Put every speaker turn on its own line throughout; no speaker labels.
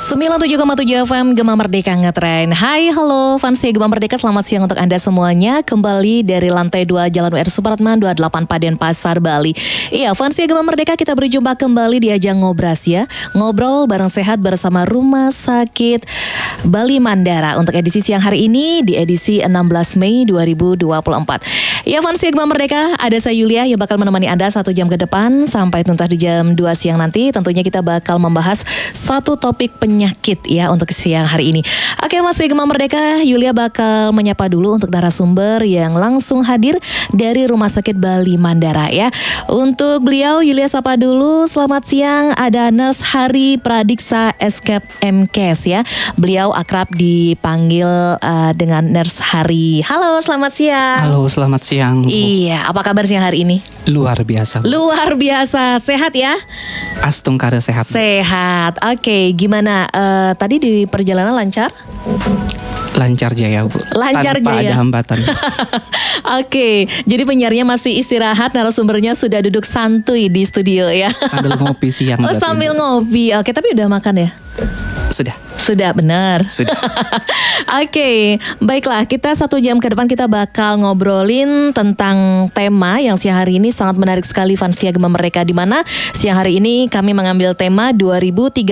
97,7 FM Gema Merdeka Ngetren. Hai, halo fans Gema Merdeka, selamat siang untuk Anda semuanya. Kembali dari lantai 2 Jalan WR Supratman 28 Denpasar, Bali. Iya, fans Gema Merdeka, kita berjumpa kembali di ajang Ngobras ya. Ngobrol bareng sehat bersama Rumah Sakit Bali Mandara untuk edisi siang hari ini di edisi 16 Mei 2024. Ya, fans Gema Merdeka, ada saya Yulia yang bakal menemani Anda 1 jam ke depan sampai tuntas di jam 2 siang nanti. Tentunya kita bakal membahas satu topik penyakit ya untuk siang hari ini. Oke, Mas Gema Merdeka, Yulia bakal menyapa dulu untuk narasumber yang langsung hadir dari Rumah Sakit Bali Mandara ya. Untuk beliau Yulia sapa dulu. Selamat siang, ada Nurse Hari Pradiksa Escape MKes ya. Beliau akrab dipanggil dengan Nurse Hari. Halo, selamat siang.
Halo, selamat siang, Bu.
Iya, apa kabar siang hari ini?
Luar biasa, Bu.
Luar biasa, sehat ya?
Astungkara sehat.
Sehat. Oke, gimana? Tadi di perjalanan lancar?
Lancar jaya, Bu.
Lancar
tanpa
jaya.
ada hambatan.
Oke, jadi penyiarnya masih istirahat, narasumbernya sudah duduk santuy di studio ya.
Sambil ngopi siang.
Oh, sambil ngopi. Oke, tapi udah makan ya? Sudah benar.
Sudah.
Oke, baiklah, kita 1 jam ke depan kita bakal ngobrolin tentang tema yang siang hari ini sangat menarik sekali fans Gema Merdeka, di mana siang hari ini kami mengambil tema 2030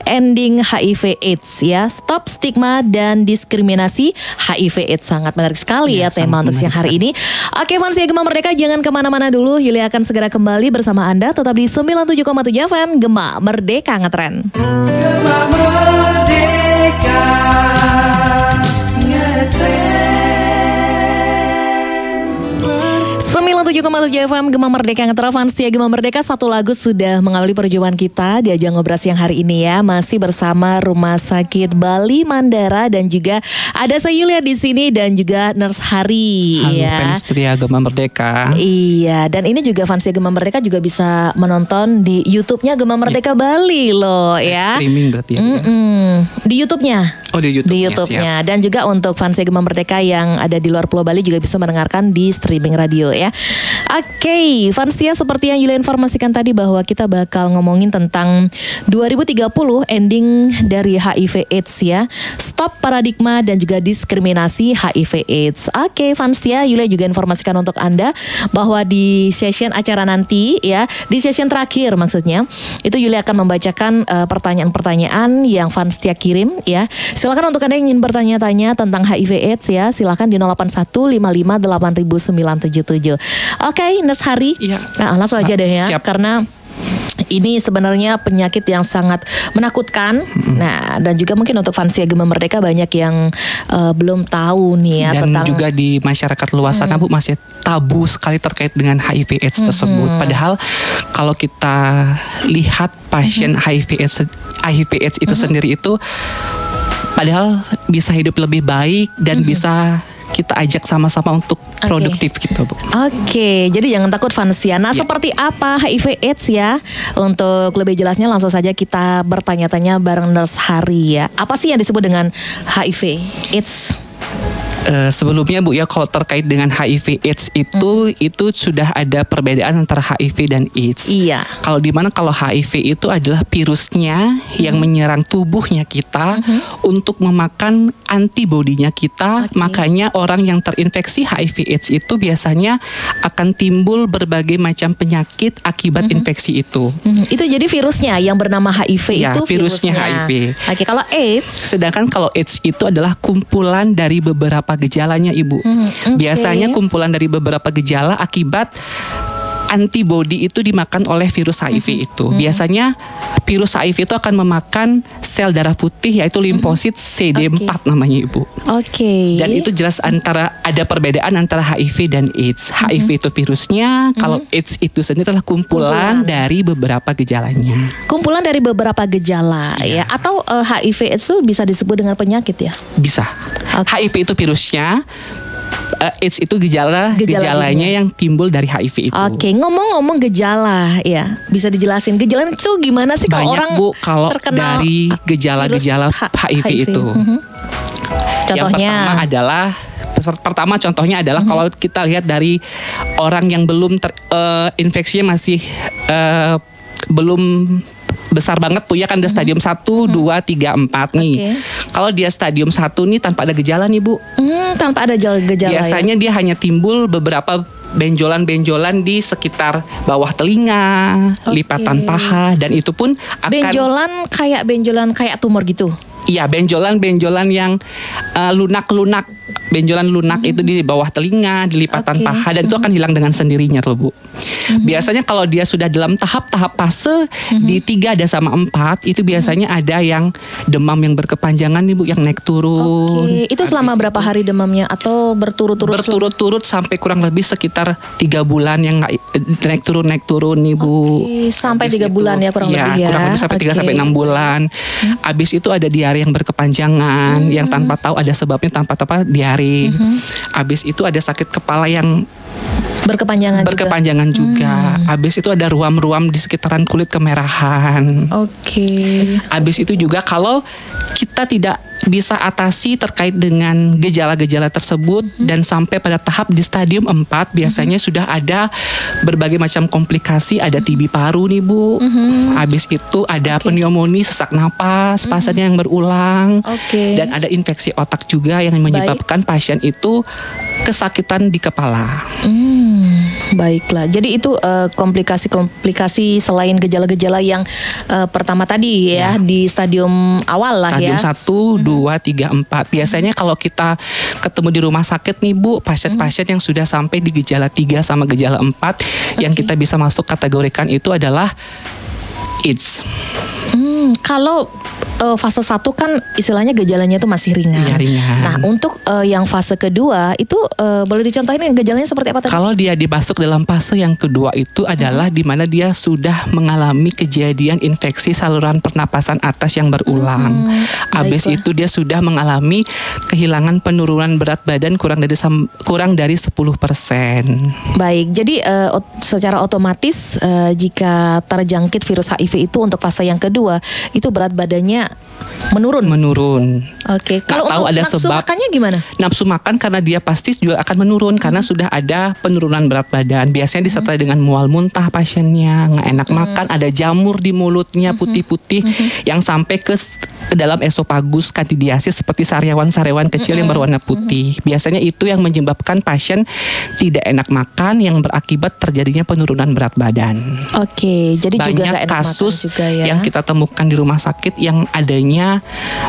Ending HIV AIDS ya. Stop stigma dan diskriminasi HIV AIDS. Sangat menarik sekali ya tema untuk siang hari ini. Oke, fans Gema Merdeka, jangan kemana-mana dulu. Yulia akan segera kembali bersama Anda tetap di 97,7 FM Gema Merdeka Ngetren.
Gema Merdeka Ngetren.
97,7 FM Gema Merdeka Ngetren, fans Gema Merdeka, satu lagu sudah mengawali perjumpaan kita di ajang Ngobras yang hari ini ya. Masih bersama Rumah Sakit Bali Mandara dan juga ada saya Yulia di sini dan juga Nurse Hari.
Halo,
ya.
fans setia Gema Merdeka.
Iya, dan ini juga fans Gema Merdeka juga bisa menonton di YouTube-nya Gema Merdeka Bali loh ya.
Streaming berarti ya.
Di YouTube-nya.
Oh, di YouTube-nya.
Di YouTube-nya. Dan juga untuk fans Gema Merdeka yang ada di luar Pulau Bali juga bisa mendengarkan di streaming radio ya. Oke, fansia, seperti yang Yulia informasikan tadi bahwa kita bakal ngomongin tentang 2030 ending dari HIV AIDS ya. Stop paradigma dan juga diskriminasi HIV AIDS. Oke, fansia, Yulia juga informasikan untuk Anda bahwa di session acara nanti ya, di session terakhir maksudnya, itu Yulia akan membacakan pertanyaan-pertanyaan yang fansia kirim ya. Silakan untuk Anda yang ingin bertanya-tanya tentang HIV AIDS ya, silakan di 08155800977. Oke, Nurse Hari.
Iya.
Nah, langsung aja deh ya.
Siap.
Karena ini sebenarnya penyakit yang sangat menakutkan. Nah, dan juga mungkin untuk fans Gema Merdeka banyak yang belum tahu nih ya
Dan
tentang
juga di masyarakat luas sana, Bu, masih tabu sekali terkait dengan HIV AIDS tersebut. Padahal kalau kita lihat pasien HIV AIDS itu sendiri itu padahal bisa hidup lebih baik dan bisa kita ajak sama-sama untuk produktif gitu, Bu.
Oke, jadi jangan takut fansia. Nah, seperti apa HIV AIDS ya? Untuk lebih jelasnya langsung saja kita bertanya-tanya bareng Nurse Hari ya. Apa sih yang disebut dengan HIV AIDS?
Sebelumnya, Bu, ya, kalau terkait dengan HIV AIDS itu sudah ada perbedaan antara HIV dan AIDS.
Iya.
Kalau HIV itu adalah virusnya yang menyerang tubuhnya kita untuk memakan antibodinya kita. Makanya orang yang terinfeksi HIV AIDS itu biasanya akan timbul berbagai macam penyakit akibat infeksi itu.
Itu jadi virusnya yang bernama HIV
Ya,
itu
virusnya HIV.
Oke, kalau AIDS,
Sedangkan kalau AIDS itu adalah kumpulan dari beberapa gejalanya, Ibu. Biasanya kumpulan dari beberapa gejala akibat antibodi itu dimakan oleh virus HIV itu. Biasanya virus HIV itu akan memakan sel darah putih yaitu limfosit CD4 namanya, Ibu.
Oke.
Dan itu jelas ada perbedaan antara HIV dan AIDS. HIV itu virusnya, kalau AIDS itu sendiri adalah kumpulan dari beberapa gejalanya.
Kumpulan dari beberapa gejala ya. Atau HIV itu bisa disebut dengan penyakit ya?
Bisa. HIV itu virusnya, AIDS itu gejalanya yang timbul dari HIV itu.
Oke, ngomong-ngomong gejala ya, bisa dijelasin gejala itu gimana sih kalau orang
Bu, kalau
terkena
dari gejala-gejala HIV itu.
Contohnya?
Yang pertama contohnya adalah kalau kita lihat dari orang yang belum infeksinya masih belum besar banget Bu ya, kan ada stadium 1, 2, 3, 4 nih.
Oke.
Kalau dia stadium 1 nih tanpa ada gejala nih Bu.
Tanpa ada gejala
Biasanya dia hanya timbul beberapa benjolan-benjolan di sekitar bawah telinga, lipatan paha, dan itu pun akan
benjolan kayak tumor gitu.
Iya, benjolan-benjolan yang lunak-lunak, benjolan lunak itu di bawah telinga, di lipatan paha, dan itu akan hilang dengan sendirinya tuh Bu. Biasanya kalau dia sudah dalam tahap-tahap fase di 3 dan sama 4, itu biasanya ada yang demam yang berkepanjangan nih Bu, yang naik turun.
Itu selama berapa hari demamnya atau berturut-turut?
Berturut-turut sampai kurang lebih sekitar 3 bulan yang naik turun nih Bu.
Sampai
Habis
3 bulan ya kurang lebih ya.
Kurang lebih sampai 3 sampai 6 bulan. Habis itu ada diare yang berkepanjangan, yang tanpa tahu ada sebabnya, tanpa tahu diare. Habis itu ada sakit kepala yang berkepanjangan juga. Habis itu ada ruam-ruam di sekitaran kulit kemerahan. Habis itu juga kalau kita tidak bisa atasi terkait dengan gejala-gejala tersebut dan sampai pada tahap di stadium 4, biasanya sudah ada berbagai macam komplikasi, ada TB paru nih Bu. Habis itu ada pneumonia, sesak napas, pasiennya yang berulang. Dan ada infeksi otak juga yang menyebabkan pasien itu kesakitan di kepala.
Baiklah, jadi itu komplikasi-komplikasi selain gejala-gejala yang pertama tadi ya, di stadium awal lah
stadium
ya.
Stadium 1, 2, 3, 4. Biasanya kalau kita ketemu di rumah sakit nih Bu, pasien-pasien yang sudah sampai di gejala 3 sama gejala 4, yang kita bisa masuk kategorikan itu adalah AIDS.
Kalau fase 1 kan istilahnya gejalanya itu masih ringan.
Iya, ringan.
Nah, untuk yang fase kedua itu boleh dicontohin gejalanya seperti apa tadi?
Kalau dia dimasuk dalam fase yang kedua itu adalah di mana dia sudah mengalami kejadian infeksi saluran pernapasan atas yang berulang. Habis itu dia sudah mengalami kehilangan penurunan berat badan kurang dari 10%.
Baik, jadi secara otomatis jika terjangkit virus HIV itu untuk fase yang kedua, itu berat badannya menurun. Kalau
tahu
untuk
ada
nafsu
sebab
makannya gimana?
Nafsu makan karena dia pasti juga akan menurun karena sudah ada penurunan berat badan. Biasanya disertai dengan mual muntah pasiennya, nggak enak makan, ada jamur di mulutnya putih-putih yang sampai ke dalam esofagus, kandidiasis seperti sariawan-sariawan kecil yang berwarna putih. Biasanya itu yang menyebabkan pasien tidak enak makan yang berakibat terjadinya penurunan berat badan.
Jadi juga
banyak
nggak enak
kasus
makan juga ya.
yang kita temukan di rumah sakit yang adanya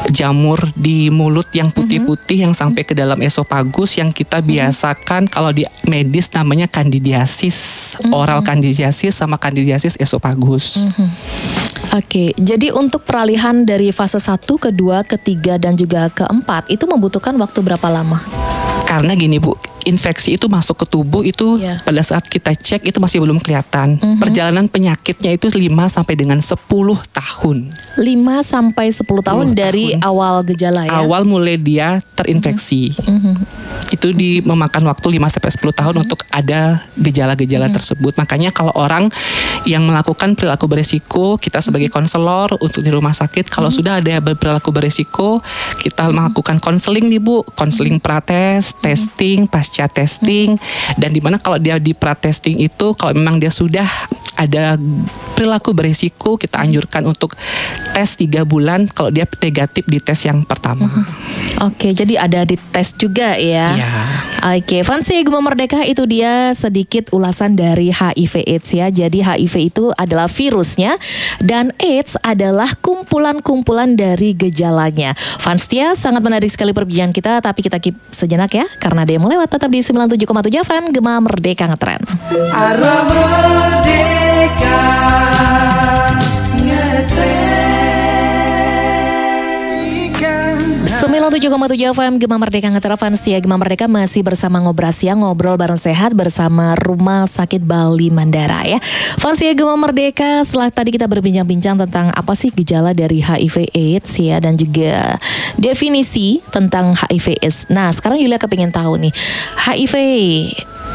jamur di mulut yang putih-putih yang sampai ke dalam esofagus, yang kita biasakan kalau di medis namanya kandidiasis, oral kandidiasis sama kandidiasis esofagus.
Jadi untuk peralihan dari fase 1, kedua, ketiga dan juga keempat itu membutuhkan waktu berapa lama?
Karena gini Bu, infeksi itu masuk ke tubuh itu pada saat kita cek itu masih belum kelihatan. Perjalanan penyakitnya itu 5 sampai dengan 10 tahun.
5 sampai 10 tahun dari awal gejala ya.
Awal mulai dia terinfeksi. Itu memakan waktu 5 sampai 10 tahun untuk ada gejala-gejala tersebut. Makanya kalau orang yang melakukan perilaku beresiko, kita sebagai konselor untuk di rumah sakit, kalau sudah ada berperilaku beresiko, kita melakukan konseling nih Bu, konseling prates, testing, pasca testing, dan dimana kalau dia di pra-testing itu kalau memang dia sudah ada perilaku beresiko, kita anjurkan untuk tes 3 bulan kalau dia negatif di tes yang pertama.
Jadi ada di tes juga ya. Fansi Gema Merdeka, itu dia sedikit ulasan dari HIV AIDS ya. Jadi HIV itu adalah virusnya dan AIDS adalah kumpulan-kumpulan dari gejalanya. Fanstia, sangat menarik sekali perbincangan kita, tapi kita keep sejenak ya karena dia melewat. Tetap di 97,7 FM Gema Merdeka Ngetren.
Arah Merdeka Ngetren.
97,7 FM Gema Merdeka Ngetren. Fanstia Gema Merdeka masih bersama Ngobrol Siang, ngobrol bareng sehat bersama Rumah Sakit Bali Mandara ya. Fanstia Gema Merdeka, setelah tadi kita berbincang-bincang tentang apa sih gejala dari HIV AIDS ya, dan juga definisi tentang HIV AIDS. Nah, sekarang Yulia kepingin tahu nih, HIV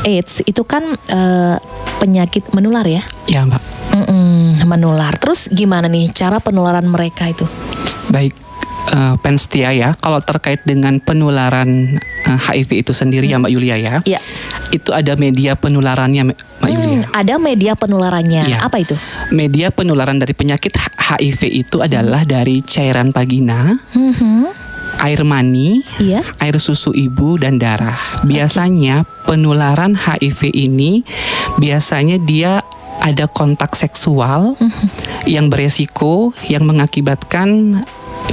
AIDS itu kan penyakit menular ya?
Ya Mbak.
Menular. Terus gimana nih cara penularan mereka itu?
Baik, Fanstia ya, kalau terkait dengan penularan HIV itu sendiri ya Mbak Yulia ya, itu ada media penularannya Mbak Yulia.
Ada media penularannya.
Iya.
Apa itu?
Media penularan dari penyakit HIV itu adalah dari cairan vagina, air mani,
Iya.
air susu ibu, dan darah. Biasanya penularan HIV ini biasanya dia ada kontak seksual yang beresiko, yang mengakibatkan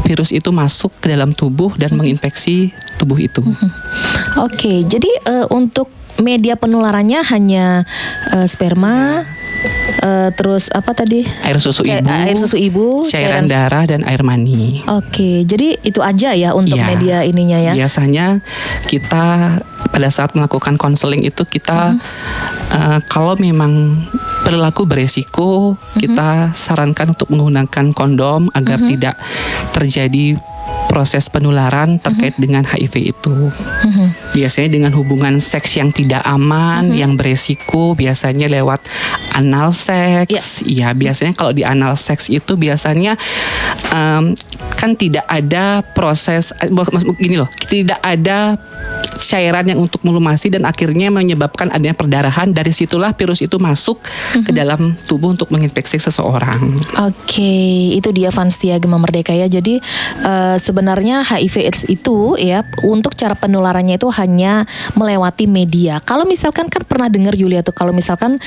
virus itu masuk ke dalam tubuh dan menginfeksi tubuh itu.
Oke, jadi untuk media penularannya hanya sperma, terus apa tadi?
Air susu ibu,
Air susu ibu,
cairan darah, dan air mani.
Oke, jadi itu aja ya untuk
Iya.
media ininya ya.
Biasanya kita pada saat melakukan konseling itu kita kalau memang perilaku beresiko, kita sarankan untuk menggunakan kondom agar tidak terjadi proses penularan terkait dengan HIV itu. Biasanya dengan hubungan seks yang tidak aman, yang beresiko, biasanya lewat anal seks. Ya, biasanya kalau di anal seks itu biasanya kan tidak ada proses, gini loh, tidak ada cairan yang untuk melumasi dan akhirnya menyebabkan adanya perdarahan. Dari situlah virus itu masuk ke dalam tubuh untuk menginfeksi seseorang.
Oke, itu dia Vanstia Gema Merdeka ya. Jadi sebenarnya HIV/AIDS itu ya untuk cara penularannya itu hanya melewati media. Kalau misalkan kan pernah dengar Yulia tuh kalau misalkan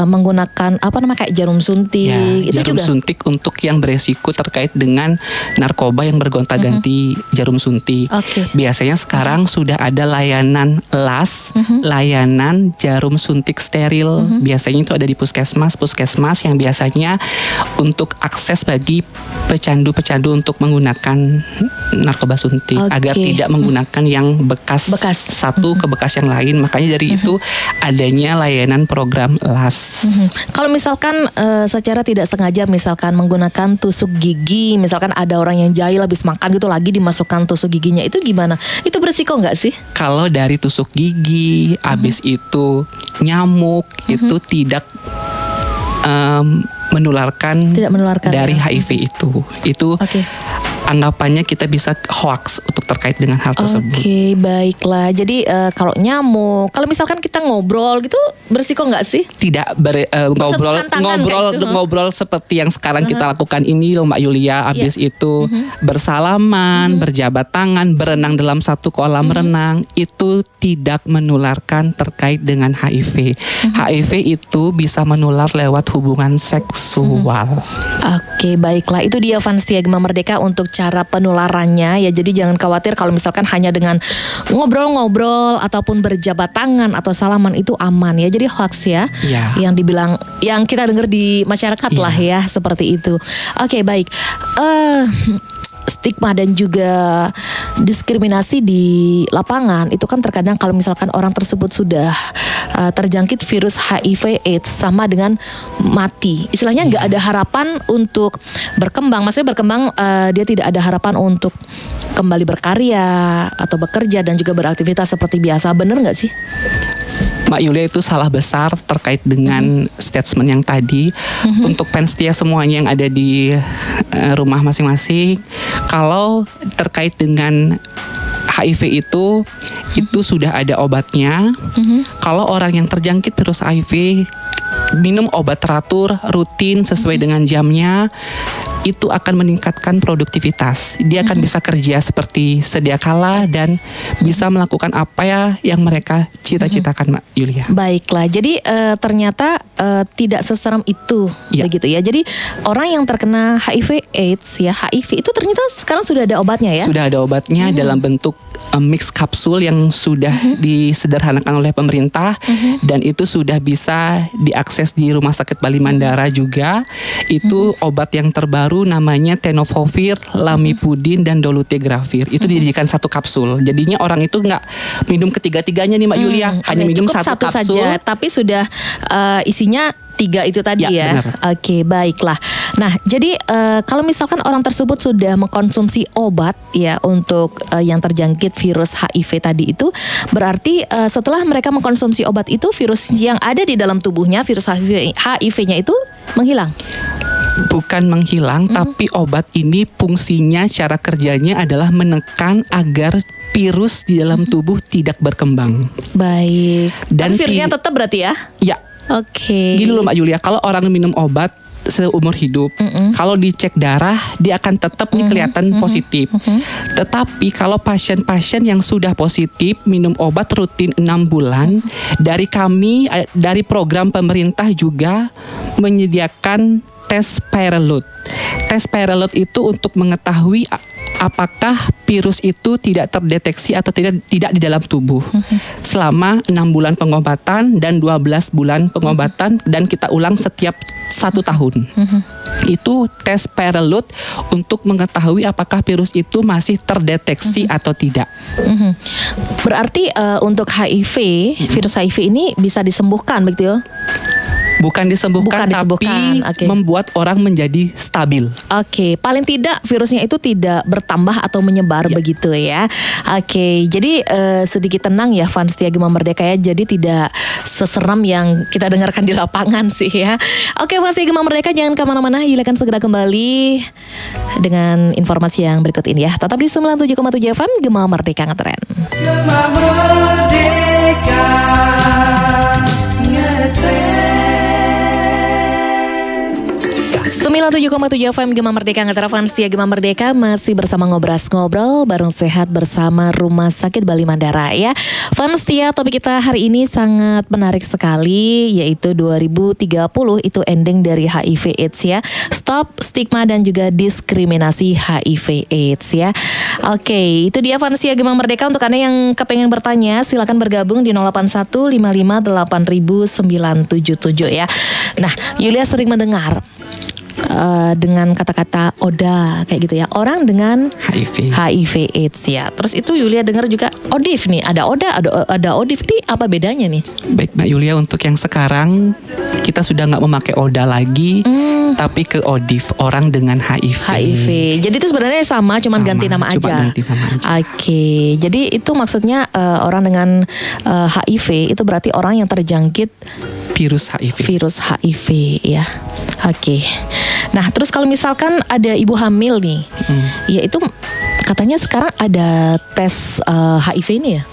menggunakan apa namanya kayak jarum suntik itu
jarum
juga.
suntik untuk yang beresiko terkait dengan narkoba yang bergonta-ganti jarum suntik.
Oke.
Biasanya sekarang sudah ada layanan LAS, layanan jarum suntik steril. Biasanya itu ada di puskesmas yang biasanya untuk akses bagi pecandu-pecandu untuk menggunakan narkoba suntik agar tidak menggunakan yang bekas satu ke bekas yang lain. Makanya dari itu adanya layanan program LAS.
Kalau misalkan secara tidak sengaja misalkan menggunakan tusuk gigi, misalkan ada orang yang jahil habis makan gitu lagi dimasukkan tusuk giginya, itu gimana? Itu berisiko nggak sih?
Kalau dari tusuk gigi, habis itu nyamuk, itu tidak menularkan dari HIV itu. Itu anggapannya kita bisa hoax untuk terkait dengan hal tersebut.
Oke, baiklah. Jadi kalau nyamuk, kalau misalkan kita ngobrol gitu berisiko nggak sih?
Tidak ngobrol seperti yang sekarang kita lakukan ini loh Mbak Yulia. Habis itu bersalaman, berjabat tangan, berenang dalam satu kolam renang, itu tidak menularkan terkait dengan HIV. HIV itu bisa menular lewat hubungan seksual.
Oke, baiklah. Itu dia Vanstia Gema Merdeka untuk cara penularannya ya. Jadi jangan khawatir kalau misalkan hanya dengan ngobrol-ngobrol ataupun berjabat tangan atau salaman itu aman ya. Jadi hoax ya. Yang dibilang, yang kita dengar di masyarakat lah ya, seperti itu. Oke, baik. Stigma dan juga diskriminasi di lapangan itu kan terkadang kalau misalkan orang tersebut sudah terjangkit virus HIV/AIDS sama dengan mati. Istilahnya nggak ada harapan untuk berkembang. Maksudnya berkembang dia tidak ada harapan untuk kembali berkarya atau bekerja dan juga beraktivitas seperti biasa. Bener nggak sih?
Mbak Yulia, itu salah besar terkait dengan statement yang tadi. Untuk fans dia semuanya yang ada di rumah masing-masing, kalau terkait dengan HIV itu sudah ada obatnya. Kalau orang yang terjangkit virus HIV minum obat teratur, rutin sesuai dengan jamnya, itu akan meningkatkan produktivitas. Dia akan bisa kerja seperti sedia kala dan bisa melakukan apa ya yang mereka cita-citakan, Mbak Yulia.
Baiklah, jadi ternyata tidak seserem itu, begitu ya. Jadi orang yang terkena HIV/AIDS ya, HIV itu ternyata sekarang sudah ada obatnya ya?
Sudah ada obatnya dalam bentuk mix kapsul yang sudah disederhanakan oleh pemerintah dan itu sudah bisa diakses di Rumah Sakit Bali Mandara juga. Itu obat yang terbaru namanya tenofovir, lamivudin, dan dolutegravir. Itu dijadikan satu kapsul. Jadinya orang itu nggak minum ketiga-tiganya nih Mbak Yulia, hanya minum satu kapsul
saja, tapi sudah isinya 3 itu tadi ya. Oke, baiklah. Nah, jadi kalau misalkan orang tersebut sudah mengkonsumsi obat ya untuk yang terjangkit virus HIV tadi itu, berarti setelah mereka mengkonsumsi obat itu virus yang ada di dalam tubuhnya, virus HIV-nya itu menghilang.
bukan menghilang, tapi obat ini fungsinya, cara kerjanya adalah menekan agar virus di dalam tubuh tidak berkembang.
Baik. Dan
Dan
virusnya tetap berarti ya?
Ya,
Oke.
gini loh Mbak Yulia, kalau orang minum obat seumur hidup, kalau dicek darah dia akan tetap nih kelihatan positif. Tetapi kalau pasien-pasien yang sudah positif minum obat rutin 6 bulan, dari kami, dari program pemerintah juga menyediakan tes Pyrelute. Tes Pyrelute itu untuk mengetahui apakah virus itu tidak terdeteksi atau tidak di dalam tubuh selama 6 bulan pengobatan dan 12 bulan pengobatan, dan kita ulang setiap 1 tahun. Itu tes Pyrelute untuk mengetahui apakah virus itu masih terdeteksi atau tidak.
Berarti untuk HIV, virus HIV ini bisa disembuhkan begitu ya?
Bukan disembuhkan, tapi
oke.
membuat orang menjadi stabil.
Oke, paling tidak virusnya itu tidak bertambah atau menyebar begitu ya. Oke, jadi sedikit tenang ya fans Setia Gema Merdeka ya. Jadi tidak seseram yang kita dengarkan di lapangan sih ya. Oke, fans Setia Gema Merdeka jangan kemana-mana. Yulia akan segera kembali dengan informasi yang berikut ini ya. Tetap di 97,7 FM Gema Merdeka Ngetren.
Gema Merdeka Ngetren.
97,7 FM Gema Merdeka Ngetren, fans Setia Gema Merdeka masih bersama Ngobras-Ngobrol Bareng Sehat bersama Rumah Sakit Bali Mandara ya. Fans Setia, topik kita hari ini sangat menarik sekali, yaitu 2030 itu ending dari HIV AIDS ya. Stop stigma dan juga diskriminasi HIV AIDS ya. Oke, itu dia fans Setia Gema Merdeka. Untuk Anda yang kepengen bertanya, silakan bergabung di 081558977 ya. Nah, Yulia sering mendengar dengan kata-kata ODA kayak gitu ya, orang dengan HIV AIDS ya. Terus itu Yulia dengar juga ODIF nih, ada ODA, ada ODIF, ini apa bedanya nih?
Baik Mbak Yulia, untuk yang
Hmm.
sekarang kita sudah nggak memakai ODA lagi, tapi ke ODIF, orang dengan HIV.
Jadi itu sebenarnya sama, cuman ganti nama
cuma
aja.
ganti nama aja.
Oke, jadi itu maksudnya orang dengan HIV itu berarti orang yang terjangkit
Virus HIV.
ya. Oke. Nah, terus kalau misalkan ada ibu hamil nih, ya itu katanya sekarang ada tes HIV ini ya?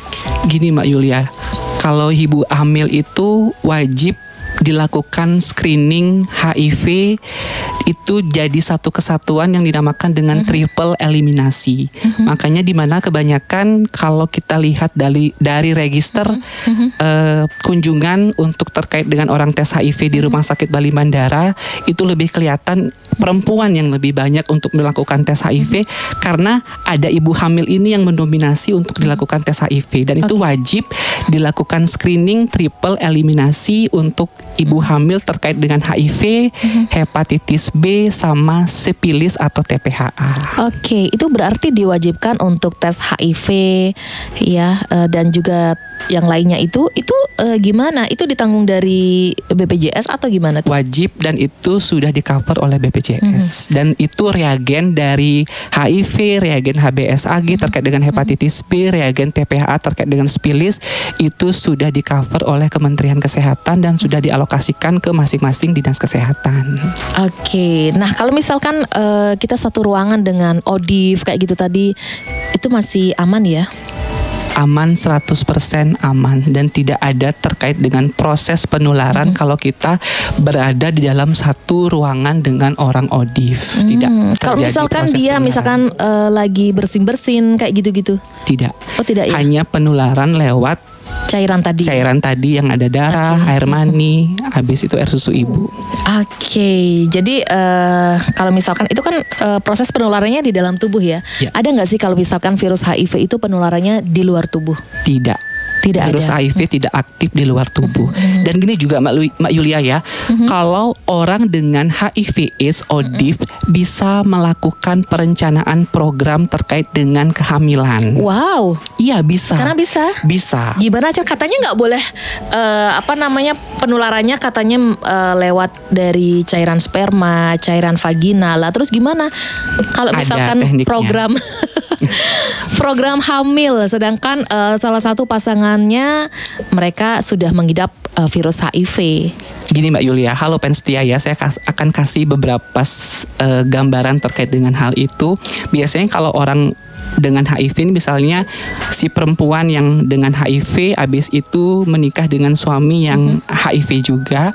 Gini Mbak Yulia, kalau ibu hamil itu wajib dilakukan screening HIV, itu jadi satu kesatuan yang dinamakan dengan triple eliminasi. Makanya di mana kebanyakan kalau kita lihat dari register kunjungan untuk terkait dengan orang tes HIV di Rumah Sakit Bali Mandara, itu lebih kelihatan perempuan yang lebih banyak untuk melakukan tes HIV, karena ada ibu hamil ini yang mendominasi untuk dilakukan tes HIV, dan itu wajib dilakukan screening triple eliminasi untuk ibu hamil terkait dengan HIV, hepatitis B, sama sipilis atau TPHA.
Oke, itu berarti diwajibkan untuk tes HIV ya, dan juga yang lainnya itu gimana? Itu ditanggung dari BPJS atau gimana?
Wajib, dan itu sudah di cover oleh BPJS. Dan itu reagen dari HIV, reagen HBsAg terkait dengan hepatitis B, reagen TPHA terkait dengan sipilis, itu sudah di cover oleh Kementerian Kesehatan dan sudah dialokasikan ke masing-masing dinas kesehatan.
Oke, nah kalau misalkan kita satu ruangan dengan ODIF kayak gitu tadi, itu masih aman ya?
Aman, 100% aman, dan tidak ada terkait dengan proses penularan kalau kita berada di dalam satu ruangan dengan orang ODIF. Tidak
Kalau
terjadi
misalkan
proses
dia
penularan.
misalkan lagi bersin-bersin kayak gitu-gitu.
Tidak.
Oh tidak ya?
Hanya penularan lewat
Cairan tadi
yang ada darah, air mani, habis itu air susu ibu.
Oke, jadi kalau misalkan itu kan proses penularannya di dalam tubuh ya.
Ya.
Ada nggak sih kalau misalkan virus HIV itu penularannya di luar tubuh?
Tidak. Virus
ada.
HIV tidak aktif di luar tubuh. Dan gini juga Mbak Yulia ya, kalau orang dengan HIV AIDS ODIF bisa melakukan perencanaan program terkait dengan kehamilan.
Wow.
Iya bisa.
Sekarang bisa?
Bisa.
Gimana aja? Katanya nggak boleh penularannya katanya lewat dari cairan sperma, cairan vaginal lah. Terus gimana kalau
Ada
misalkan
tekniknya.
program hamil, sedangkan salah satu pasangannya mereka sudah mengidap virus HIV?
Gini Mbak Yulia, halo Penstia ya, saya akan kasih beberapa gambaran terkait dengan hal itu. Biasanya kalau orang dengan HIV ini misalnya si perempuan yang dengan HIV habis itu menikah dengan suami yang HIV juga,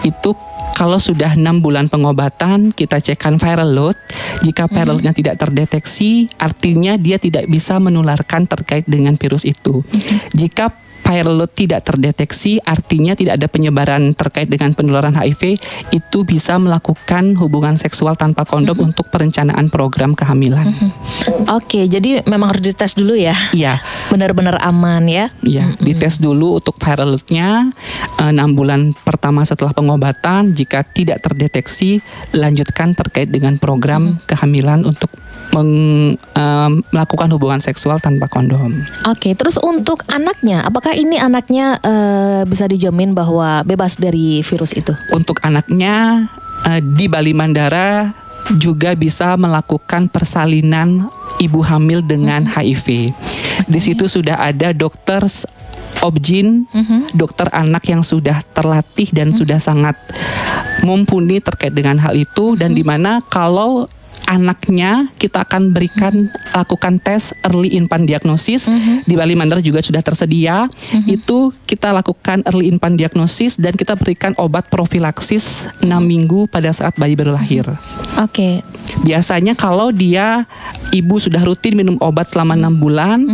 itu kalau sudah 6 bulan pengobatan kita cekkan viral load. Jika viral loadnya tidak terdeteksi, artinya dia tidak bisa menularkan terkait dengan virus itu. Jika viral load tidak terdeteksi, artinya tidak ada penyebaran terkait dengan penularan HIV, itu bisa melakukan hubungan seksual tanpa kondom untuk perencanaan program kehamilan.
Oke, jadi memang harus dites dulu ya?
Iya.
Benar-benar aman ya?
Iya, dites dulu untuk viral loadnya 6 bulan pertama setelah pengobatan. Jika tidak terdeteksi, lanjutkan terkait dengan program kehamilan untuk melakukan hubungan seksual tanpa kondom.
Oke, terus untuk anaknya, apakah ini anaknya bisa dijamin bahwa bebas dari virus itu?
Untuk anaknya di Bali Mandara juga bisa melakukan persalinan ibu hamil dengan HIV. Di situ sudah ada dokter obgyn, dokter anak yang sudah terlatih dan sudah sangat mumpuni terkait dengan hal itu, dan di mana kalau anaknya kita akan lakukan tes early infant diagnosis. Di Bali Mandara juga sudah tersedia. Itu kita lakukan early infant diagnosis dan kita berikan obat profilaksis 6 minggu pada saat bayi baru lahir.
Oke.
Biasanya kalau ibu sudah rutin minum obat selama 6 bulan,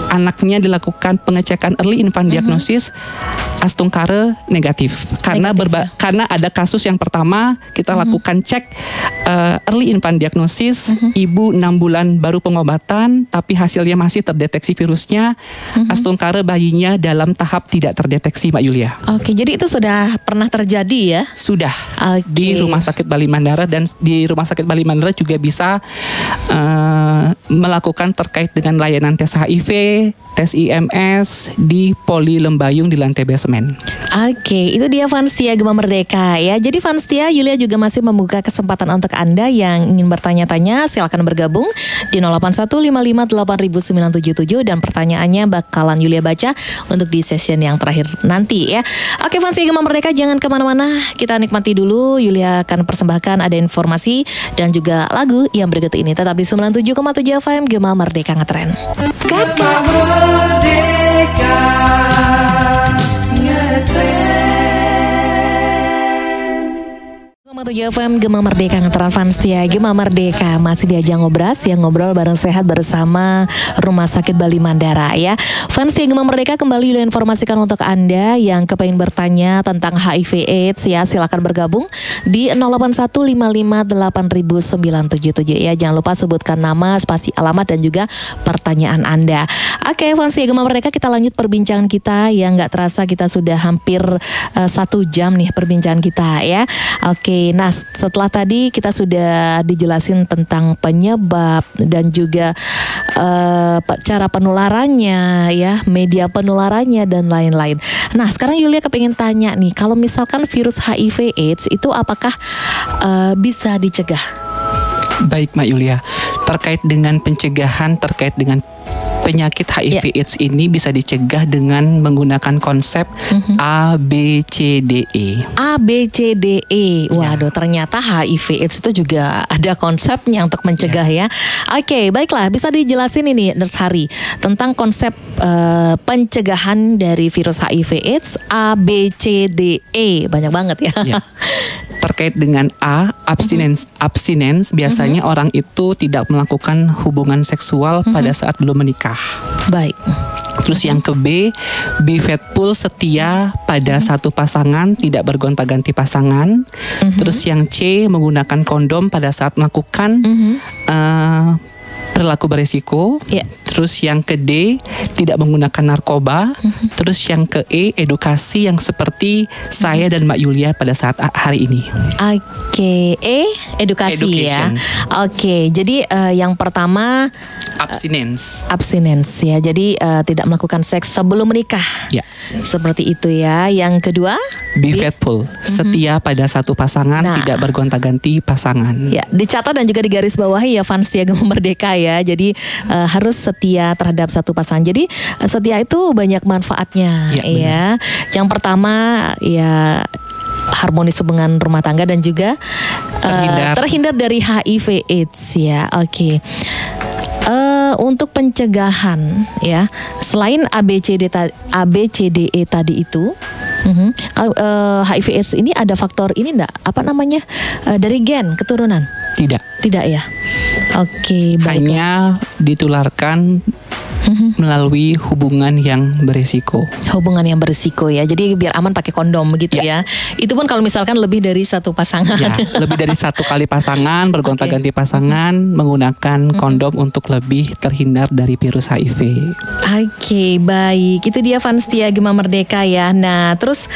anaknya dilakukan pengecekan early infant diagnosis, Astungkare negatif. Karena ada kasus yang pertama kita lakukan cek early infant diagnosis, ibu 6 bulan baru pengobatan, tapi hasilnya masih terdeteksi virusnya. Astungkare bayinya dalam tahap tidak terdeteksi, Mbak Yulia.
Oke, jadi itu sudah pernah terjadi ya?
Sudah. Di Rumah Sakit Bali Mandara, dan di Rumah Sakit Bali Mandara juga bisa melakukan terkait dengan layanan tes HIV, tes IMS di Poli Lembayung di lantai basement.
Oke, itu dia Fanstia Gema Merdeka ya. Jadi Fanstia, Yulia juga masih membuka kesempatan untuk Anda yang ingin bertanya-tanya, silakan bergabung di 08155800977 dan pertanyaannya bakalan Yulia baca untuk di session yang terakhir nanti ya. Oke Fanstia Gema Merdeka, jangan kemana-mana, kita nikmati dulu. Yulia akan persembahkan ada informasi dan juga lagu yang berikut ini. Tetap di 97,7 FM Gema Merdeka Ngetren.
Gema Merdeka Ngetren.
7 FM Gema Merdeka Ngetren Fanstia Gema Merdeka masih diajak ngobras yang ngobrol bareng sehat bersama Rumah Sakit Bali Mandara ya. Fanstia Gema Merdeka kembali informasikan untuk Anda yang kepengen bertanya tentang HIV AIDS ya, silakan bergabung di 08155800977 ya. Jangan lupa sebutkan nama, spasi, alamat dan juga pertanyaan Anda. Oke Fanstia Gema Merdeka, kita lanjut perbincangan kita yang nggak terasa kita sudah hampir 1 jam nih perbincangan kita ya. Oke, nah setelah tadi kita sudah dijelasin tentang penyebab dan juga cara penularannya ya, media penularannya dan lain-lain. Nah sekarang Yulia kepingin tanya nih, kalau misalkan virus HIV AIDS itu apakah bisa dicegah?
Baik Mbak Yulia, terkait dengan pencegahan terkait dengan penyakit HIV AIDS ini bisa dicegah dengan menggunakan konsep ABCDE.
ABCDE. Waduh, ternyata HIV AIDS itu juga ada konsepnya untuk mencegah ya. Oke, baiklah, bisa dijelasin ini Nurse Hari tentang konsep pencegahan dari virus HIV AIDS ABCDE. Banyak banget ya.
Terkait dengan A, abstinence biasanya orang itu tidak melakukan hubungan seksual pada saat belum menikah.
Baik.
Terus yang ke B, be faithful, setia pada satu pasangan, tidak bergonta-ganti pasangan. Terus yang C, menggunakan kondom pada saat melakukan perilaku beresiko. Terus yang ke D, tidak menggunakan narkoba. Terus yang ke E, edukasi yang seperti saya dan Mbak Yulia pada saat hari ini.
Oke, edukasi
Education.
Ya. Oke, jadi yang pertama
abstinence
ya. Jadi tidak melakukan seks sebelum menikah.
Ya.
Seperti itu ya. Yang kedua,
be faithful, setia pada satu pasangan, tidak bergonta-ganti pasangan.
Ya, dicatat dan juga digarisbawahi ya Fanstia Gema Merdeka ya. ya. Jadi harus setia terhadap satu pasangan. Jadi setia itu banyak manfaatnya ya. Yang pertama ya harmonis hubungan rumah tangga dan juga terhindar dari HIV/AIDS ya. Oke. Untuk pencegahan ya, selain ABCDE tadi itu, HIV/AIDS ini ada faktor ini enggak? Apa namanya? Dari gen keturunan? Tidak ya. Oke, baik.
Hanya ditularkan melalui hubungan yang berisiko.
Hubungan yang berisiko ya. Jadi biar aman pakai kondom begitu ya. Itu pun kalau misalkan lebih dari satu pasangan.
Ya, lebih dari satu kali pasangan, bergonta-ganti pasangan menggunakan kondom untuk lebih terhindar dari virus HIV.
Oke, baik. Itu dia Vanstia Gema Merdeka ya. Nah, terus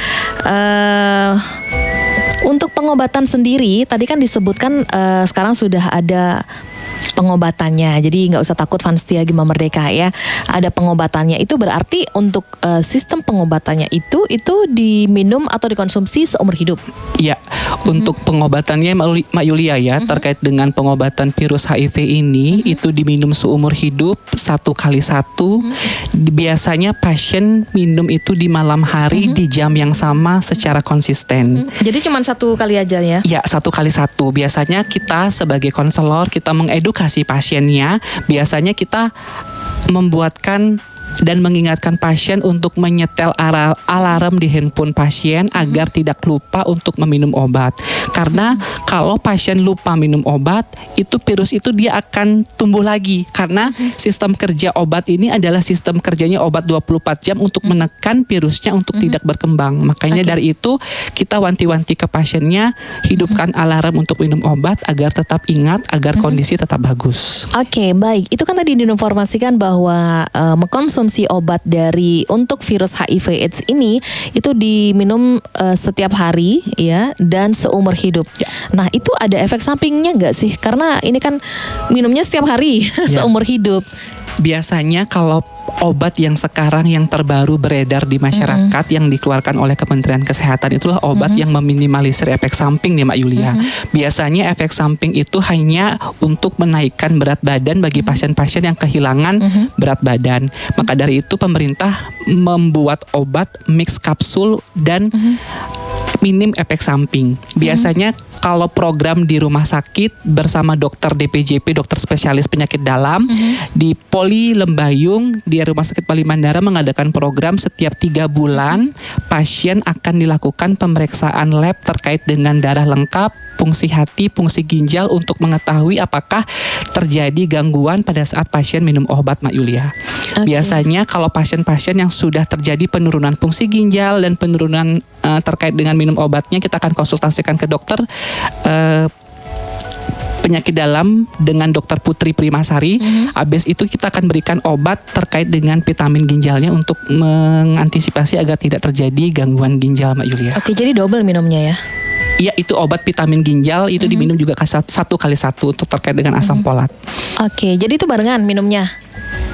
untuk pengobatan sendiri tadi kan disebutkan sekarang sudah ada pengobatannya. Jadi nggak usah takut Vanstia Gema Merdeka ya. Ada pengobatannya. Itu berarti untuk sistem pengobatannya itu diminum atau dikonsumsi seumur hidup.
Iya, untuk pengobatannya Mak Yulia ya, terkait dengan pengobatan virus HIV ini itu diminum seumur hidup 1 kali 1. Biasanya pasien minum itu di malam hari di jam yang sama secara konsisten.
Jadi cuma 1 kali aja ya?
Ya, 1 kali 1. Biasanya kita sebagai konselor kita mengedukasi pasiennya. Biasanya kita membuatkan dan mengingatkan pasien untuk menyetel alarm di handphone pasien agar tidak lupa untuk meminum obat. Karena kalau pasien lupa minum obat, itu virus itu dia akan tumbuh lagi. Karena sistem kerja obat ini adalah sistem kerjanya obat 24 jam untuk menekan virusnya untuk tidak berkembang. Makanya dari itu kita wanti-wanti ke pasiennya, hidupkan alarm untuk minum obat agar tetap ingat, agar kondisi tetap bagus.
Oke, baik. Itu kan tadi diinformasikan bahwa mengkonsumsi obat untuk virus HIV/AIDS ini itu diminum setiap hari ya dan seumur hidup. Nah, itu ada efek sampingnya nggak sih? Karena ini kan minumnya setiap hari seumur hidup.
Biasanya kalau obat yang sekarang yang terbaru beredar di masyarakat yang dikeluarkan oleh Kementerian Kesehatan itulah obat yang meminimalisir efek samping nih Mak Yulia. Biasanya efek samping itu hanya untuk menaikkan berat badan bagi pasien-pasien yang kehilangan berat badan. Maka dari itu pemerintah membuat obat mix kapsul dan minim efek samping. Biasanya kalau program di rumah sakit bersama dokter DPJP, dokter spesialis penyakit dalam, di Poli Lembayung di Rumah Sakit Bali Mandara mengadakan program setiap 3 bulan pasien akan dilakukan pemeriksaan lab terkait dengan darah lengkap, fungsi hati, fungsi ginjal untuk mengetahui apakah terjadi gangguan pada saat pasien minum obat Mak Yulia. Biasanya kalau pasien-pasien yang sudah terjadi penurunan fungsi ginjal dan penurunan terkait dengan minum obatnya, kita akan konsultasikan ke dokter penyakit dalam dengan Dokter Putri Primasari. Habis itu kita akan berikan obat terkait dengan vitamin ginjalnya untuk mengantisipasi agar tidak terjadi gangguan ginjal Mak Yulia.
Oke, jadi double minumnya ya?
Iya, itu obat vitamin ginjal itu diminum juga 1 kali 1 untuk terkait dengan asam folat.
Oke, jadi itu barengan minumnya?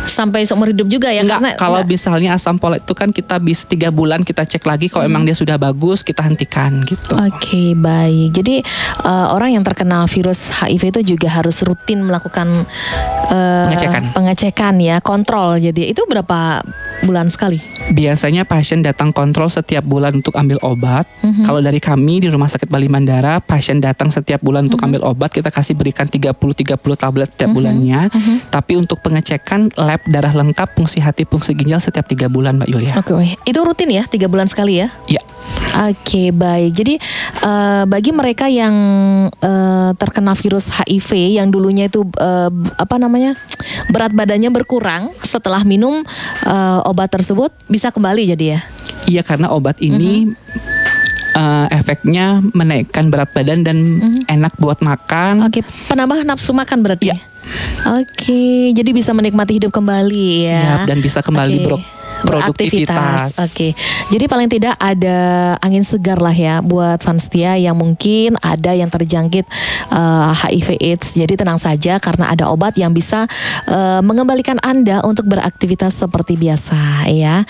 Sampai seumur hidup juga ya?
Enggak, kalau misalnya asam folat itu kan kita bisa 3 bulan kita cek lagi, kalau emang dia sudah bagus kita hentikan gitu.
Oke, baik. Jadi orang yang terkena virus HIV itu juga harus rutin melakukan pengecekan ya, kontrol. Jadi itu berapa bulan sekali?
Biasanya pasien datang kontrol setiap bulan untuk ambil obat. Kalau dari kami di Rumah Sakit Bali Mandara, pasien datang setiap bulan untuk ambil obat, kita kasih berikan 30 tablet setiap bulannya. Tapi untuk pengecekan lab darah lengkap, fungsi hati, fungsi ginjal setiap 3 bulan Mbak Yulia.
Oke, itu rutin ya, 3 bulan sekali ya?
Iya.
Oke, baik. Jadi bagi mereka yang terkena virus HIV yang dulunya itu berat badannya berkurang setelah minum obat tersebut, bisa kembali jadi ya?
Iya, karena obat ini efeknya menaikkan berat badan dan enak buat makan.
Oke, penambah nafsu makan berarti?
Iya.
Oke, jadi bisa menikmati hidup kembali ya.
Siap, dan bisa kembali produktivitas.
Oke. Jadi paling tidak ada angin segar lah ya buat Vanstia yang mungkin ada yang terjangkit HIV/AIDS. Jadi tenang saja karena ada obat yang bisa mengembalikan Anda untuk beraktivitas seperti biasa ya.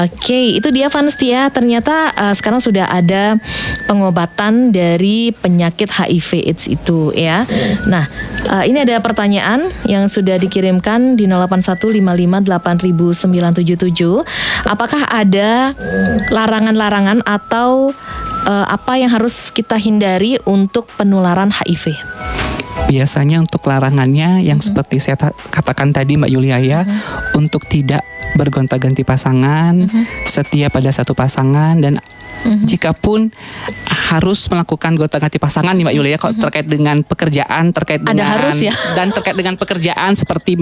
Oke, itu dia Vanstia. Ternyata sekarang sudah ada pengobatan dari penyakit HIV/AIDS itu ya. Nah, ini ada pertanyaan yang sudah dikirimkan di 0815580977. Apakah ada larangan-larangan atau apa yang harus kita hindari untuk penularan HIV?
Biasanya untuk larangannya yang seperti saya katakan tadi Mbak Yulia ya, untuk tidak bergonta-ganti pasangan, setia pada satu pasangan, dan jikapun harus melakukan gonta-ganti pasangan nih Mbak Yulia ya, kalau terkait dengan pekerjaan, terkait
Ada
dengan
harus ya.
dan terkait dengan pekerjaan seperti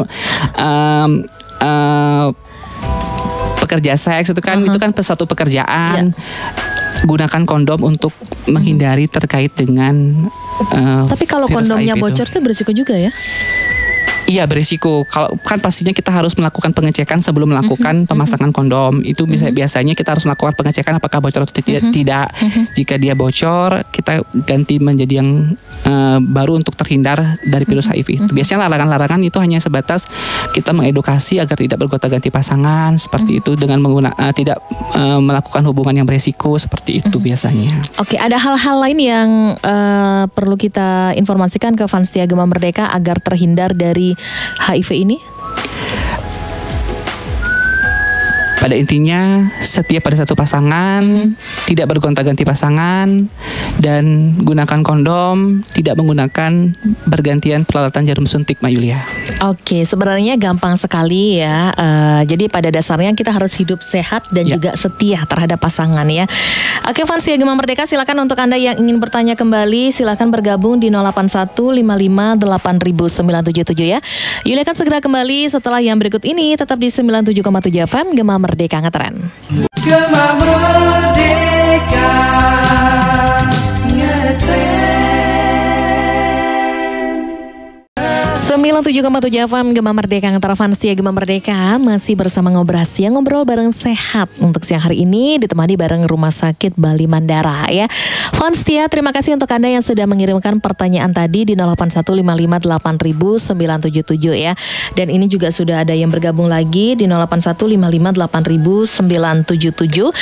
pekerja seks itu kan suatu pekerjaan. Gunakan kondom untuk menghindari terkait dengan
Tapi kalau
virus
kondomnya
HIV itu.
bocor itu berisiko juga ya?
Iya, berisiko. Kalau kan pastinya kita harus melakukan pengecekan sebelum melakukan pemasangan kondom. Itu biasanya kita harus melakukan pengecekan apakah bocor atau tidak. Jika dia bocor, kita ganti menjadi yang baru untuk terhindar dari virus HIV. Biasanya larangan-larangan itu hanya sebatas kita mengedukasi agar tidak bergonta-ganti pasangan seperti itu, dengan tidak melakukan hubungan yang berisiko seperti itu biasanya.
Oke, ada hal-hal lain yang perlu kita informasikan ke Vanstia Gema Merdeka agar terhindar dari HIV ini?
Pada intinya setia pada satu pasangan, tidak bergonta-ganti pasangan, dan gunakan kondom, tidak menggunakan bergantian peralatan jarum suntik, Mbak Yulia.
Oke, sebenarnya gampang sekali ya. Jadi pada dasarnya kita harus hidup sehat dan juga setia terhadap pasangan ya. Oke, Vanstia Gema Merdeka, silakan untuk Anda yang ingin bertanya kembali, silakan bergabung di 0815580977 ya. Yulia akan segera kembali setelah yang berikut ini. Tetap di 97,7 FM Gema Merdeka Ngetren.
Gema Merdeka Ngetren.
97,7 FM Gema Merdeka Ngetren. Vanstia Gema Merdeka masih bersama Ngobras Siang, ngobrol bareng sehat. Untuk siang hari ini ditemani bareng Rumah Sakit Bali Mandara ya. Vanstia, terima kasih untuk Anda yang sudah mengirimkan pertanyaan tadi di 0815580977 ya. Dan ini juga sudah ada yang bergabung lagi di 0815580977.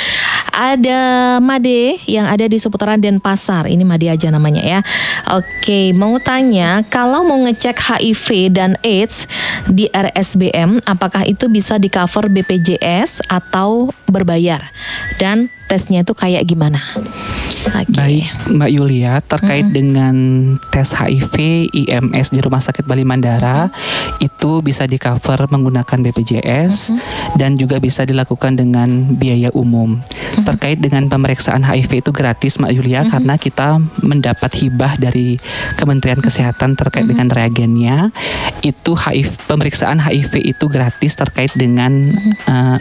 Ada Made yang ada di seputaran Denpasar. Ini Made aja namanya ya. Oke, mau tanya, kalau mau ngecek HIV dan AIDS di RSBM, apakah itu bisa di cover BPJS atau berbayar? Dan tesnya itu kayak gimana?
Baik, Mbak Yulia, terkait dengan tes HIV IMS di Rumah Sakit Bali Mandara, itu bisa di cover menggunakan BPJS dan juga bisa dilakukan dengan biaya umum. Terkait dengan pemeriksaan HIV itu gratis, Mbak Yulia, karena kita mendapat hibah dari Kementerian Kesehatan terkait dengan reagennya. Itu pemeriksaan HIV itu gratis terkait dengan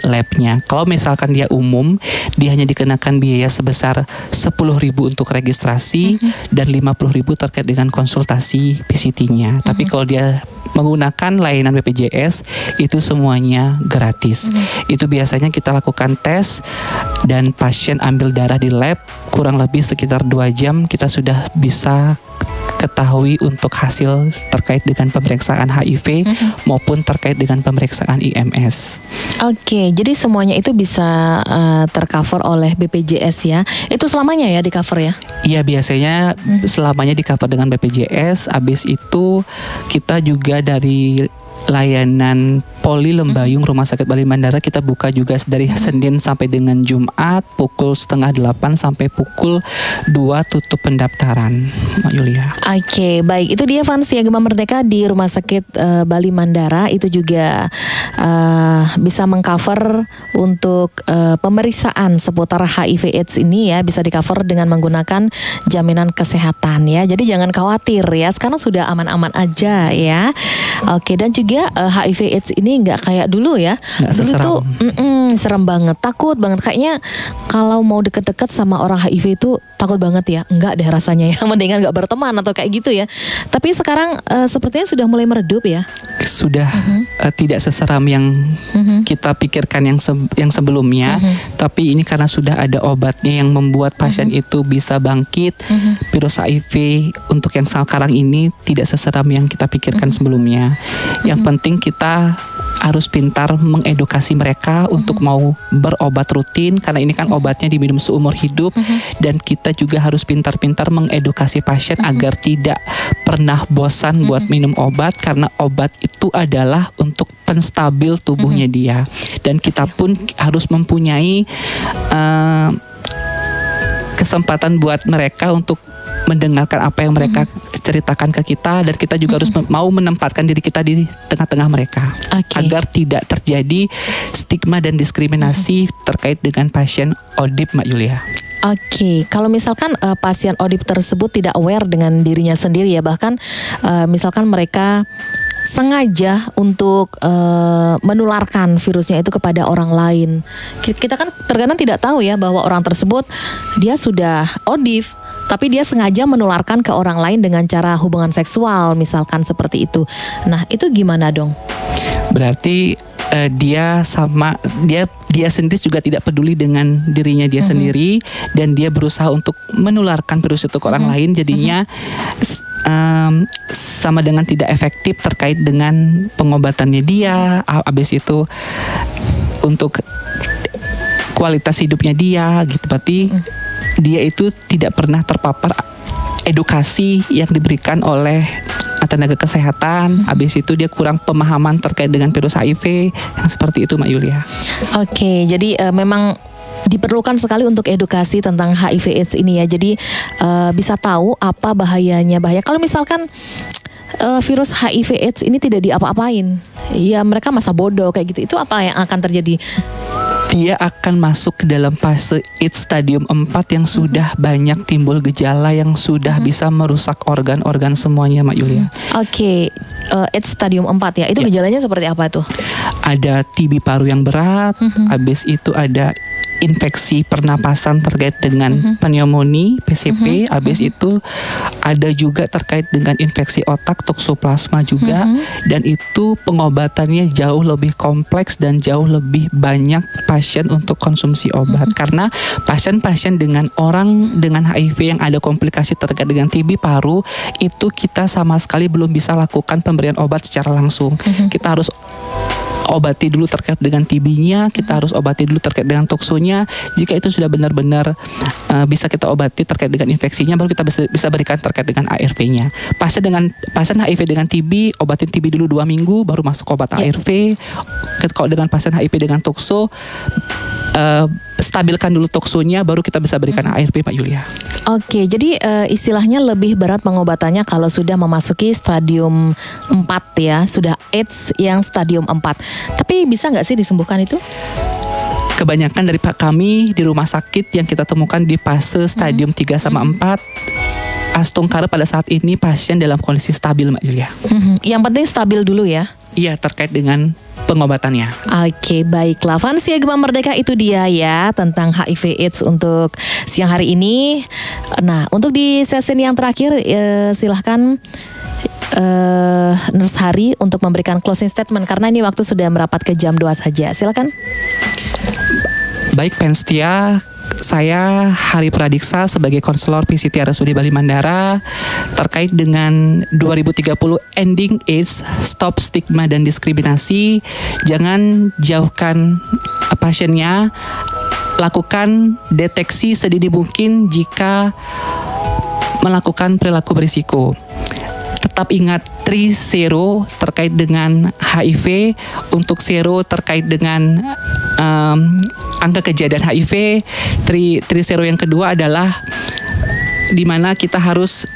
labnya. Kalau misalkan dia umum, dia hanya dikenakan biaya sebesar 10.000 untuk registrasi dan 50.000 terkait dengan konsultasi PCT-nya. Tapi kalau dia menggunakan layanan BPJS, itu semuanya gratis. Itu biasanya kita lakukan tes dan pasien ambil darah di lab, kurang lebih sekitar 2 jam kita sudah bisa ketahui untuk hasil terkait dengan pemeriksaan HIV maupun terkait dengan pemeriksaan IMS.
Oke, jadi semuanya itu bisa tercover oleh BPJS ya. Itu selamanya ya di cover ya?
Iya, biasanya selamanya di cover dengan BPJS. Habis itu kita juga dari layanan Poli Lembayung Rumah Sakit Bali Mandara kita buka juga dari Senin sampai dengan Jumat pukul 7:30 sampai pukul 2 tutup pendaftaran, Mbak Yulia.
Oke, baik. Itu dia Vanstia Gema Merdeka di Rumah Sakit Bali Mandara. Itu juga bisa mengcover untuk pemeriksaan seputar HIV/AIDS ini ya, bisa di-cover dengan menggunakan jaminan kesehatan ya. Jadi jangan khawatir ya, sekarang sudah aman-aman aja ya. Oke, dan juga HIV/AIDS ini ini nggak kayak dulu ya.
Nggak
Dulu
seseram.
tuh serem banget, takut banget. Kayaknya kalau mau deket-deket sama orang HIV itu takut banget ya. Enggak deh rasanya ya, mendingan nggak berteman atau kayak gitu ya. Tapi sekarang sepertinya sudah mulai meredup ya.
Sudah tidak seseram yang kita pikirkan yang sebelumnya, tapi ini karena sudah ada obatnya yang membuat pasien itu bisa bangkit. Virus HIV untuk yang sekarang ini tidak seseram yang kita pikirkan sebelumnya. Yang penting kita harus pintar mengedukasi mereka untuk mau berobat rutin, karena ini kan obatnya diminum seumur hidup. Dan kita juga harus pintar-pintar mengedukasi pasien agar tidak pernah bosan buat minum obat, karena obat itu adalah untuk penstabil tubuhnya dia. Dan kita pun harus mempunyai kesempatan buat mereka untuk mendengarkan apa yang mereka ceritakan ke kita, dan kita juga harus mau menempatkan diri kita di tengah-tengah mereka.
Oke.
Agar tidak terjadi stigma dan diskriminasi terkait dengan pasien ODIP, Mbak Yulia.
Oke, kalau misalkan pasien ODIP tersebut tidak aware dengan dirinya sendiri ya, bahkan misalkan mereka sengaja untuk menularkan virusnya itu kepada orang lain. Kita kan terkadang tidak tahu ya bahwa orang tersebut dia sudah ODIP, tapi dia sengaja menularkan ke orang lain dengan cara hubungan seksual, misalkan seperti itu. Nah, itu gimana dong?
Berarti dia sendiri juga tidak peduli dengan dirinya dia sendiri, dan dia berusaha untuk menularkan virus itu ke orang lain. Jadinya sama dengan tidak efektif terkait dengan pengobatannya dia. Habis itu untuk kualitas hidupnya dia gitu. Berarti dia itu tidak pernah terpapar edukasi yang diberikan oleh tenaga kesehatan. Habis itu dia kurang pemahaman terkait dengan virus HIV, yang seperti itu, Mbak Yulia.
Oke, jadi memang diperlukan sekali untuk edukasi tentang HIV/AIDS ini ya. Jadi bisa tahu apa bahayanya. Kalau misalkan virus HIV/AIDS ini tidak diapa-apain, ya mereka masa bodoh kayak gitu. Itu apa yang akan terjadi?
Dia akan masuk ke dalam fase AIDS stadium 4 yang sudah banyak timbul gejala yang sudah bisa merusak organ-organ semuanya, Mbak Yulia.
Oke, AIDS stadium 4 ya. Itu
Ya.
gejalanya seperti apa tuh?
Ada TB paru yang berat, habis itu ada infeksi pernapasan terkait dengan pneumonia, PCP, habis itu ada juga terkait dengan infeksi otak, toksoplasma juga, dan itu pengobatannya jauh lebih kompleks dan jauh lebih banyak pasien untuk konsumsi obat. Karena pasien-pasien dengan orang dengan HIV yang ada komplikasi terkait dengan TB paru, itu kita sama sekali belum bisa lakukan pemberian obat secara langsung. Kita harus obati dulu terkait dengan TB-nya, kita harus obati dulu terkait dengan toksonya. Jika itu sudah benar-benar bisa kita obati terkait dengan infeksinya, baru kita bisa berikan terkait dengan ARV-nya. Pasien HIV dengan TB, obatin TB dulu 2 minggu, baru masuk obat ARV. Kalau dengan pasien HIV dengan tokso, stabilkan dulu toksonya, baru kita bisa berikan ARV, Pak Yulia.
Oke, jadi istilahnya lebih berat pengobatannya kalau sudah memasuki stadium 4 ya, sudah AIDS yang stadium 4. Tapi bisa nggak sih disembuhkan itu?
Kebanyakan dari kami di rumah sakit yang kita temukan di fase stadium 3 sama 4, Astungkara pada saat ini pasien dalam kondisi stabil, Mbak Yulia.
Yang penting stabil dulu ya.
Iya, terkait dengan pengobatannya.
Oke, baiklah. Fansia Gema Merdeka, itu dia ya tentang HIV/AIDS untuk siang hari ini. Nah, untuk di sesi yang terakhir silahkan Nurse Hari untuk memberikan closing statement karena ini waktu sudah merapat ke jam 2 saja. Silakan.
Baik, Penstia, saya Hari Pradiksa sebagai konselor PCT RSUD Bali Mandara terkait dengan 2030 Ending AIDS, Stop Stigma dan Diskriminasi. Jangan jauhkan pasiennya, lakukan deteksi sedini mungkin jika melakukan perilaku berisiko. Tetap ingat 3-0 terkait dengan HIV. Untuk 0 terkait dengan angka kejadian HIV. 3-0 yang kedua adalah di mana kita harus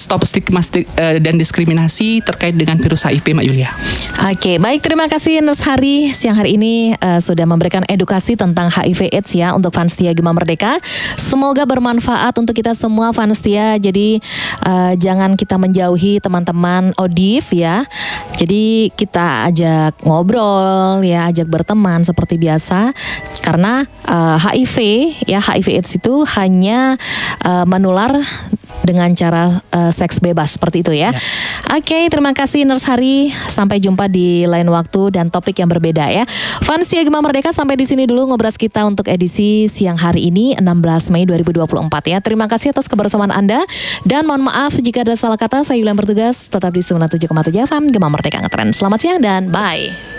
stop stigma dan diskriminasi terkait dengan virus HIV, Mbak Yulia.
Oke, baik, terima kasih Nurse Hari siang hari ini sudah memberikan edukasi tentang HIV/AIDS ya untuk fans setia Gema Merdeka. Semoga bermanfaat untuk kita semua fans setia. Jadi jangan kita menjauhi teman-teman ODIF ya. Jadi kita ajak ngobrol ya, ajak berteman seperti biasa. Karena HIV/AIDS itu hanya menular dengan cara seks bebas seperti itu ya. Oke, terima kasih Nurse Hari. Sampai jumpa di lain waktu dan topik yang berbeda ya. Fans setia Gema Merdeka, sampai di sini dulu ngobras kita untuk edisi siang hari ini 16 Mei 2024 ya. Terima kasih atas kebersamaan Anda dan mohon maaf jika ada salah kata. Saya Yulian bertugas tetap di 97,7 FM Gema Merdeka Ngetren. Selamat siang dan bye.